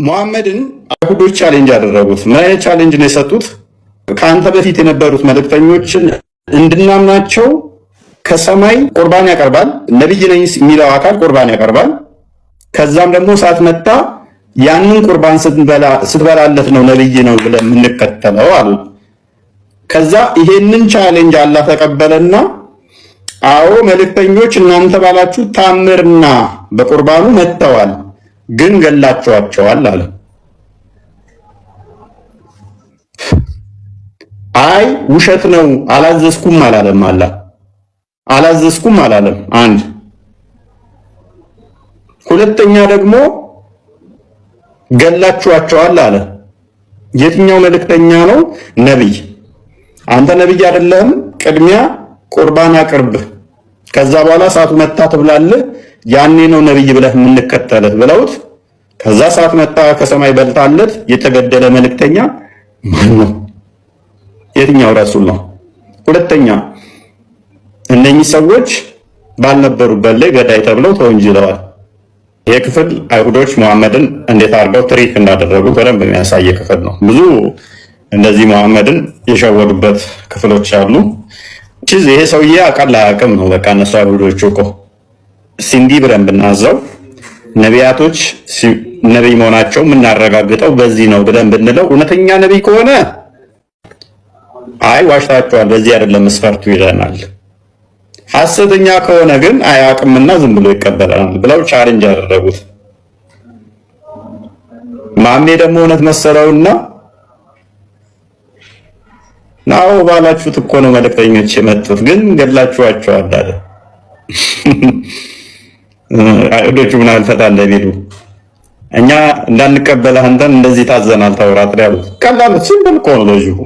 ሙሐመድን አይሁዶች ቻሌንጅ ያደረጉት ምን አይነት ቻሌንጅ ነው የሰጡት? ከአንተ በፊት የነበሩት መልእክተኞችን እንድናምናቸው ከሰማይ ቁርባን ያቀርባል፣ ነብይ ነኝ የሚለው አካል ቁርባን ያቀርባል። ከዛም ደግሞ እሳት መጣ፣ ያንን ቁርባን ስትበላለት ነው ነብይ ነው ብለን የምንከተለው አሉ። ከዛ ይሄንን ቻሌንጅ አላህ ተቀበለና አዎ መልእክተኞች እናንተ ባላችሁ ታምርና በቁርባኑ መጥተዋል፣ ግን ገላችኋቸዋል አለ። አይ ውሸት ነው አላዘዝኩም አላለም። አላዘዝኩም አላለም። አንድ ሁለተኛ ደግሞ ገላችኋቸዋል አለ። የትኛው መልእክተኛ ነው? ነብይ። አንተ ነብይ አይደለም፣ ቅድሚያ ቁርባን አቅርብ፣ ከዛ በኋላ እሳቱ መታ ትብላለህ፣ ያኔ ነው ነብይ ብለህ የምንከተልህ ብለውት፣ ከዛ እሳት መታ ከሰማይ በልታለት የተገደለ መልእክተኛ ማን ነው? የትኛው ረሱል ነው? ሁለተኛ እነኚህ ሰዎች ባልነበሩበት ላይ ገዳይ ተብለው ተወንጅለዋል። ይሄ ክፍል አይሁዶች ሙሐመድን እንዴት አድርገው ትሪክ እንዳደረጉት በደንብ የሚያሳይ ክፍል ነው። ብዙ እንደዚህ ሙሐመድን የሸወዱበት ክፍሎች አሉ። ይሄ ሰውዬ አቃል አያውቅም ነው በቃ። እነሱ አይሁዶች እኮ ሲንዲ ብለን ብናዘው ነቢያቶች ነቢይ መሆናቸው የምናረጋግጠው በዚህ ነው ብለን ብንለው እውነተኛ ነቢይ ከሆነ አይ ዋሽታቸዋል፣ በዚህ አይደለም መስፈርቱ ይለናል። ሐሰተኛ ከሆነ ግን አያውቅምና ዝም ብሎ ይቀበላል ብለው ቻሌንጅ ያደረጉት። ማሜ ደግሞ እውነት መሰለውና ናው ባላችሁት እኮ ነው መልእክተኞች የመጡት፣ ግን ገድላችኋቸዋል አለ። አይሁዶቹ ምን አልፈታለ ቢሉ እኛ እንዳንቀበልህ አንተን እንደዚህ ታዘናል ተውራት ላይ አሉት። ቀላል ሲምፕል እኮ ነው ሎጂኩ።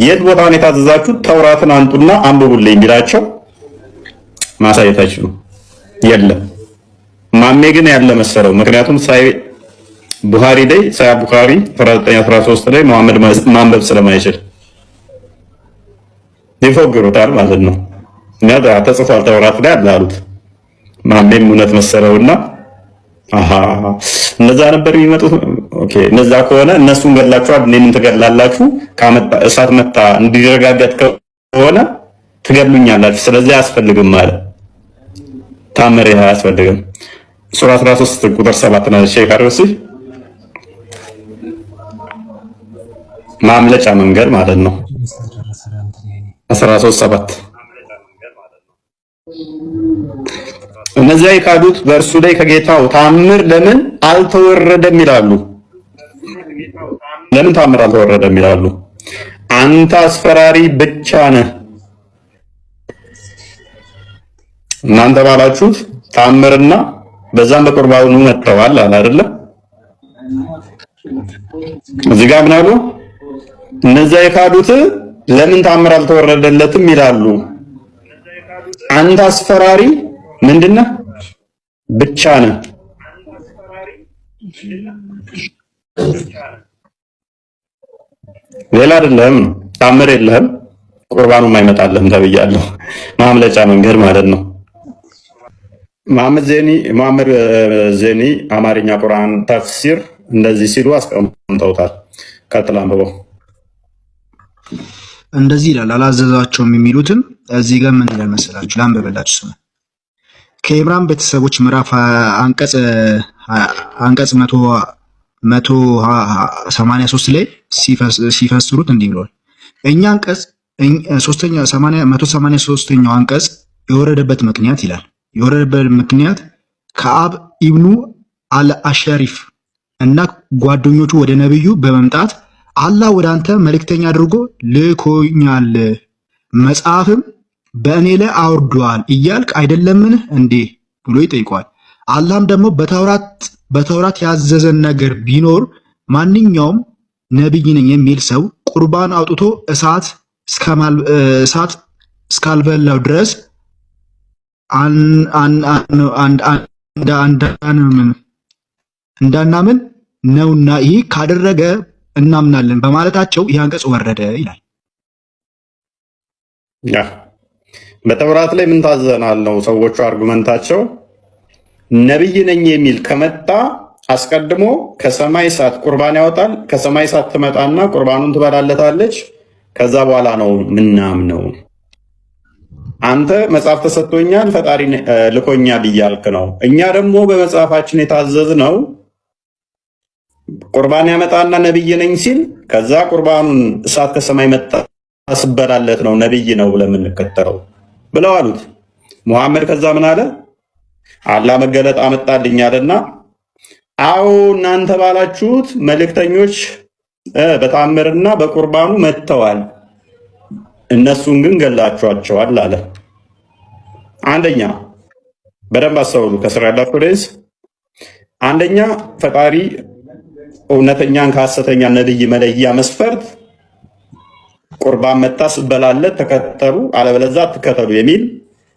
የት ቦታ ነው የታዘዛችሁት? ተውራትን አንጡና አንብቡልኝ ቢላቸው ማሳየት አይችሉም። የለም ማሜ ግን ያለ መሰለው። ምክንያቱም ሳይ ቡኻሪ ላይ ሳይ ቡኻሪ 1913 ላይ መሐመድ ማንበብ ስለማይችል ይፎግሩታል ማለት ነው። እና ተጽፏል ተውራት ላይ አሉት። ማሜም እውነት መሰለውና አሃ እነዛ ነበር የሚመጡት። ኦኬ እነዛ ከሆነ እነሱን ገላችኋል፣ እኔንም ትገላላችሁ። ካመጣ እሳት መጣ እንዲረጋገጥ ከሆነ ትገሉኛላችሁ። ስለዚህ አያስፈልግም ማለት ታምር አያስፈልግም። ሱራ 13 ቁጥር 7 ነው። ሼክ አርሲ ማምለጫ መንገድ ማለት ነው። 13:7 እነዚያ የካዱት በእርሱ ላይ ከጌታው ታምር ለምን አልተወረደም ይላሉ። ለምን ታምር አልተወረደም ይላሉ? አንተ አስፈራሪ ብቻ ነህ። እናንተ ባላችሁት ታምርና በዛም በቁርባኑ መጥተዋል አለ አይደለ? እዚህ ጋር ምን አሉ? እነዚያ የካዱት ለምን ታምር አልተወረደለትም ይላሉ። አንተ አስፈራሪ ምንድነህ? ብቻ ነህ። ሌላ አይደለም። ታምር የለህም፣ ቁርባኑም አይመጣልህም ተብያለሁ። ማምለጫ መንገድ ማለት ነው። መሐመድ ዜኒ አማርኛ ቁርአን ተፍሲር እንደዚህ ሲሉ አስቀምጠውታል። ቀጥል አንብበው። እንደዚህ ይላል አላዘዛቸውም የሚሉትን እዚህ ጋር ምን ይላል መሰላችሁ? ላንብብላችሁ ስሙ። ከኢምራን ቤተሰቦች ምዕራፍ አንቀጽ 183 ላይ ሲፈስሩት እንዲህ ብለዋል። እኛ አንቀጽ 183ኛው አንቀጽ የወረደበት ምክንያት ይላል የወረደበት ምክንያት ከአብ ኢብኑ አልአሸሪፍ እና ጓደኞቹ ወደ ነብዩ በመምጣት አላህ ወደ አንተ መልእክተኛ አድርጎ ልኮኛል፣ መጽሐፍም በእኔ ላይ አውርዷል እያልክ አይደለምን እንዴ ብሎ ይጠይቀዋል። አላህም ደግሞ በተውራት ያዘዘን ነገር ቢኖር ማንኛውም ነብይ ነኝ የሚል ሰው ቁርባን አውጥቶ እሳት እስካልበላው ድረስ እንዳናምን ነውና ይህ ካደረገ እናምናለን በማለታቸው ይህ አንቀጽ ወረደ ይላል። በተውራት ላይ ምን ታዘናል ነው ሰዎቹ አርጉመንታቸው። ነብይ ነኝ የሚል ከመጣ አስቀድሞ ከሰማይ እሳት ቁርባን ያወጣል። ከሰማይ እሳት ትመጣና ቁርባኑን ትበላለታለች። ከዛ በኋላ ነው ምናምነው። አንተ መጽሐፍ ተሰጥቶኛል ፈጣሪ ልኮኛል እያልክ ነው። እኛ ደግሞ በመጽሐፋችን የታዘዝነው ቁርባን ያመጣና ነብይ ነኝ ሲል ከዛ ቁርባኑን እሳት ከሰማይ መጣ ስበላለት ነው ነብይ ነው ብለን የምንከተለው ብለው አሉት። ሙሐመድ ከዛ ምን አለ? አላህ መገለጥ አመጣልኝ አለና አዎ እናንተ ባላችሁት መልእክተኞች በታምርና በቁርባኑ መጥተዋል፣ እነሱን ግን ገላችኋቸዋል አለ። አንደኛ በደንብ አስተውሉ፣ ከስራ ያላችሁ ደስ አንደኛ ፈጣሪ እውነተኛን ከሐሰተኛ ነብይ መለያ መስፈርት ቁርባን መጣ ስበላለት ተከተሉ አለበለዚያ አትከተሉ የሚል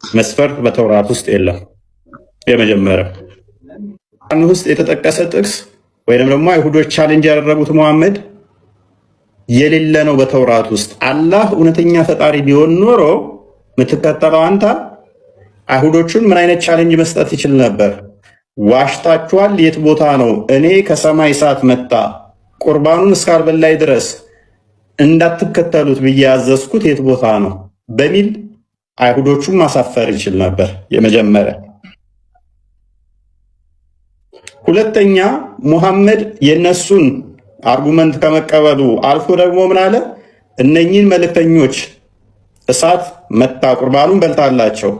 መስፈርት በተውራት ውስጥ የለም። የመጀመሪያው ቁርአን ውስጥ የተጠቀሰ ጥቅስ ወይንም ደግሞ አይሁዶች ቻሌንጅ ያደረጉት መሐመድ የሌለ ነው በተውራት ውስጥ። አላህ እውነተኛ ፈጣሪ ቢሆን ኖሮ የምትከተለው አንተ አይሁዶቹን ምን አይነት ቻሌንጅ መስጠት ይችል ነበር? ዋሽታችኋል፣ የት ቦታ ነው እኔ ከሰማይ እሳት መጣ ቁርባኑን እስካልበላይ ድረስ እንዳትከተሉት ብዬ ያዘዝኩት የት ቦታ ነው በሚል አይሁዶቹን ማሳፈር ይችል ነበር። የመጀመሪያ። ሁለተኛ ሙሐመድ የነሱን አርጉመንት ከመቀበሉ አልፎ ደግሞ ምን አለ? እነኚህን መልእክተኞች እሳት መታ ቁርባኑን በልታላቸው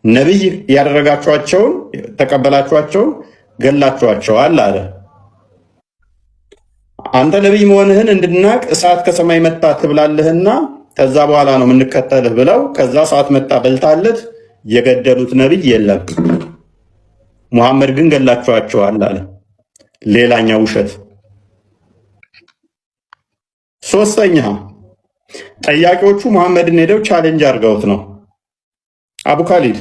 ነብይ ያደረጋቸዋቸውን ተቀበላቸዋቸውን ገላቸዋቸዋል አለ። አንተ ነብይ መሆንህን እንድናቅ እሳት ከሰማይ መጣ ትብላለህና ከዛ በኋላ ነው የምንከተልህ ብለው ከዛ እሳት መጣ በልታለት የገደሉት ነብይ የለም። ሙሐመድ ግን ገላቸዋቸዋል አለ። ሌላኛው ውሸት። ሶስተኛ ጠያቂዎቹ ሙሐመድን ሄደው ቻሌንጅ አድርገውት ነው። አቡ ካሊድ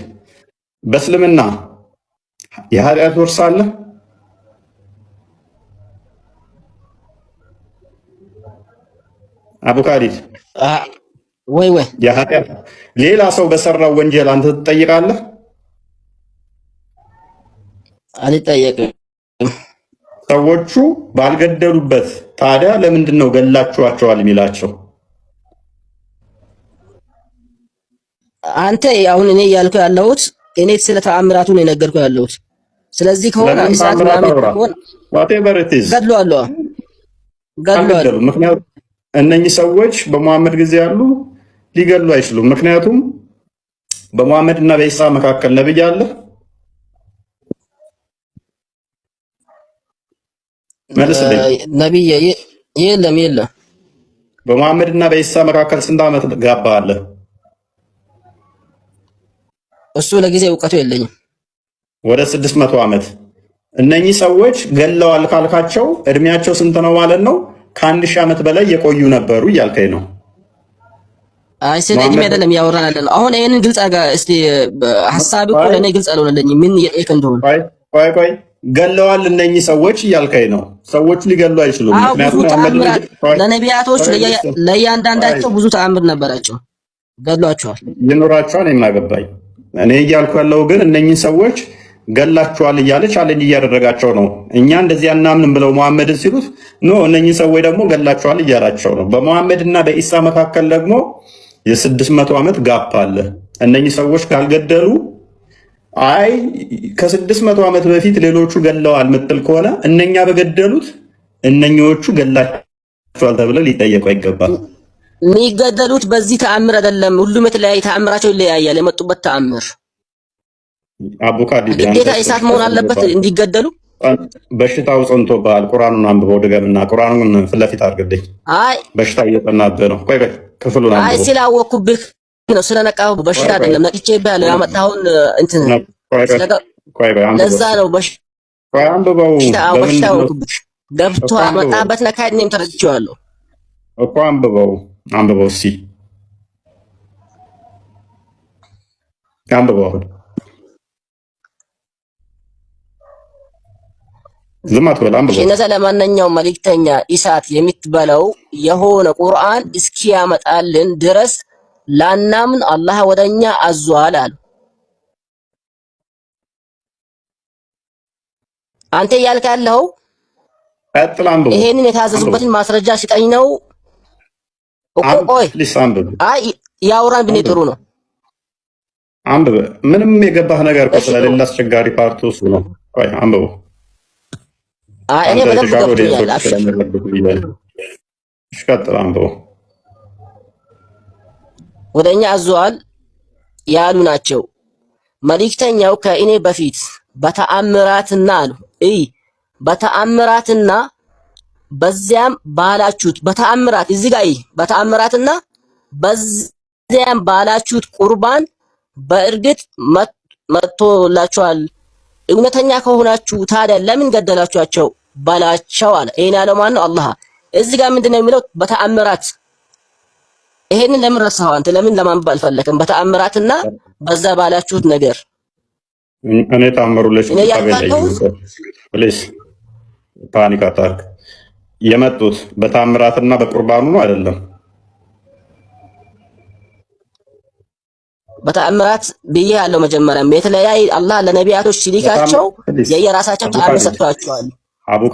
በእስልምና የኃጢአት ውርስ አለ? አቡ ካሊድ ወይ የኃጢአት ሌላ ሰው በሰራው ወንጀል አንተ ትጠይቃለህ? አልጠየቅም። ሰዎቹ ባልገደሉበት ታዲያ ለምንድን ነው ገላችኋቸዋል የሚላቸው? አንተ አሁን እኔ እያልኩ ያለሁት እኔ ስለ ተአምራቱ ነው የነገርኩ ያለሁት። ስለዚህ ከሆነ ኢሳት ምናምን ከሆነ whatever it is ገድሏለሁ። ምክንያቱም እነኚህ ሰዎች በሙሐመድ ጊዜ ያሉ ሊገሉ አይችሉም። ምክንያቱም በሙሐመድ እና በኢሳ መካከል ነብይ አለ? መልስልኝ። ነብይ የለም። በሙሐመድ እና በኢሳ መካከል ስንት ዓመት ጋባ አለ? እሱ ለጊዜ እውቀቱ የለኝም። ወደ 600 ዓመት። እነኚህ ሰዎች ገለዋል ካልካቸው እድሜያቸው ስንት ነው ማለት ነው? ከ1000 ዓመት በላይ የቆዩ ነበሩ እያልከኝ ነው? አይ ስለ እድሜ አይደለም ያወራን አይደለም። አሁን ይሄንን ግልጽ አጋ እስቲ ሐሳብ እኮ ለኔ ግልጽ አልሆነልኝም። ምን የጠየቅ እንደሆነ ቆይ ገለዋል እነኚህ ሰዎች እያልከኝ ነው? ሰዎቹ ሊገሉ አይችሉም። ምክንያቱም ለነቢያቶች ለእያንዳንዳቸው ብዙ ተአምር ነበራቸው። ገሏቸዋል። ይኖራቸዋል። የማገባኝ እኔ እያልኩ ያለው ግን እነኚህ ሰዎች ገላችኋል እያለ ቻሌንጅ እያደረጋቸው ነው። እኛ እንደዚህ አናምንም ብለው መሐመድን ሲሉት ኖ እነኚህ ሰዎች ደግሞ ገላችኋል እያላቸው ነው። በመሐመድ እና በኢሳ መካከል ደግሞ የ600 ዓመት ጋፕ አለ። እነኚህ ሰዎች ካልገደሉ አይ ከ600 ዓመት በፊት ሌሎቹ ገለዋል ምትል ከሆነ እነኛ በገደሉት እነኞቹ ገላችኋል ተብለው ሊጠየቁ አይገባል። የሚገደሉት በዚህ ተአምር አይደለም። ሁሉም የተለያየ ተአምራቸው ይለያያል። የመጡበት ተአምር አቡካዲ ግዴታ ኢሳት መሆን አለበት እንዲገደሉ። በሽታው ጸንቶብሃል። ቁርአኑን አንብበው ድገምና ቁርአኑን ፊት ለፊት አድርግልኝ። አይ በሽታው እየጠናብህ ነው። ቆይ ክፍሉን አንብበው። አይ ስላወኩብህ ነው ስለነቃሁ። በሽታ አይደለም ነቅቼብህ ያመጣኸውን እንትን ለዛ ነው አንብበው። በሽታው ገብቶ አመጣበት ነካድ እኔም ተረድቼዋለሁ እኮ አንብበው እስኪ አንብበው። አሁን ዝም አትበል፣ አንብበው። እነዛ ለማንኛውም መልእክተኛ ኢሳት የምትበለው የሆነ ቁርአን እስኪያመጣልን ድረስ ላናምን አላህ ወደኛ አዟል አሉ። አንተ እያልክ ያለው ቀጥል፣ አንብቡ። ይሄንን የታዘዙበትን ማስረጃ ሲጠኝ ነው እኮ። ቆይ አይ ያውራን ብኔ ጥሩ ነው። አንብብ። ምንም የገባህ ነገር እኮ ስለሌለ አስቸጋሪ ፓርቱ እሱ ነው። ቆይ አንብቡ። አይ እኔ በደንብ ገብቶኛል። ቀጥል፣ አንብቡ። ወደኛ አዟል ያሉ ናቸው። መልእክተኛው ከእኔ በፊት በተአምራትና አሉ በተአምራትና በዚያም ባላችሁት በተአምራት እዚህ ጋር በተአምራትና በዚያም ባላችሁት ቁርባን በእርግጥ መጥቶላችኋል። እውነተኛ ከሆናችሁ ታዲያ ለምን ገደላችኋቸው ባላቸው አለ። ይሄን ያለው ማን ነው? አላህ። እዚህ ጋር ምንድነው የሚለው? በተአምራት። ይሄንን ለምን ረሳኸው አንተ? ለምን ለማንበብ አልፈለክም? በተአምራትና በዛ ባላችሁት ነገር እኔ ታምሩልሽ ፕሊስ ፓኒክ አታርግ። የመጡት በታምራትና በቁርባኑ ነው አይደለም? በተአምራት ብዬ ያለው መጀመሪያም የተለያየ አላህ ለነቢያቶች ሲልካቸው የየራሳቸው ተአምር ሰጥቷቸዋል።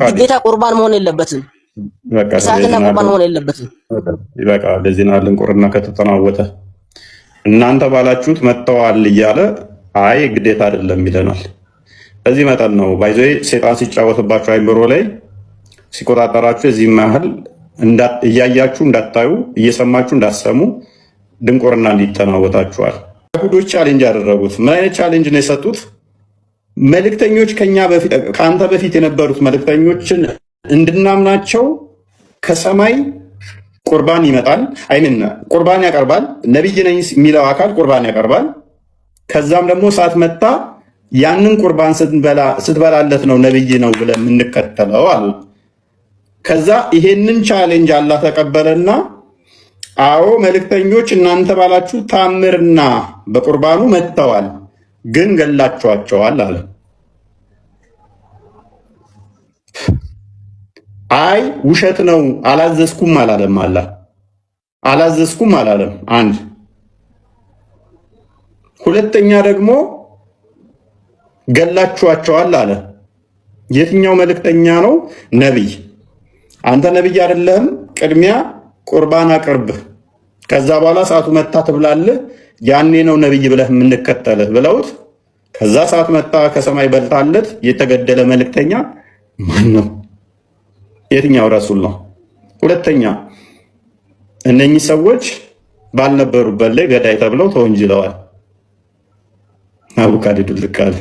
ግዴታ ቁርባን መሆን የለበትም። እሳትና ቁርባን መሆን የለበትም። ይበቃ። ለዚህ ነው ድንቁርና ከተጠናወተ እናንተ ባላችሁት መጥተዋል እያለ አይ ግዴታ አይደለም ይለናል። በዚህ መጠን ነው ባይዘ ሴጣን ሲጫወትባችሁ አይምሮ ላይ ሲቆጣጠራችሁ እዚህ መሀል እያያችሁ እንዳታዩ እየሰማችሁ እንዳሰሙ ድንቁርና እንዲጠናወታችኋል። አይሁዶች ቻሌንጅ ያደረጉት ምን አይነት ቻሌንጅ ነው የሰጡት? መልእክተኞች ከአንተ በፊት የነበሩት መልእክተኞችን እንድናምናቸው ከሰማይ ቁርባን ይመጣል፣ አይምን ቁርባን ያቀርባል። ነብይ ነኝ የሚለው አካል ቁርባን ያቀርባል። ከዛም ደግሞ እሳት መጣ። ያንን ቁርባን ስትበላለት ነው ነብይ ነው ብለን የምንከተለው አሉ። ከዛ ይሄንን ቻሌንጅ አላህ ተቀበለና አዎ መልእክተኞች እናንተ ባላችሁ ታምርና በቁርባኑ መጥተዋል፣ ግን ገላችኋቸዋል አለ። አይ ውሸት ነው አላዘዝኩም አላለም። አላህ አላዘዝኩም አላለም። አንድ ሁለተኛ ደግሞ ገላችኋቸዋል አለ። የትኛው መልእክተኛ ነው? ነቢይ። አንተ ነቢይ አይደለህም? ቅድሚያ ቁርባን አቅርብ፣ ከዛ በኋላ ሰዓቱ መጣ ትብላለህ፣ ያኔ ነው ነቢይ ብለህ የምንከተልህ ብለውት፣ ከዛ ሰዓት መጣ ከሰማይ በልታለት የተገደለ መልእክተኛ ማን ነው? የትኛው ረሱል ነው? ሁለተኛ እነኚህ ሰዎች ባልነበሩበት ላይ ገዳይ ተብለው ተወንጅለዋል። አቡካዲ ዱልቃል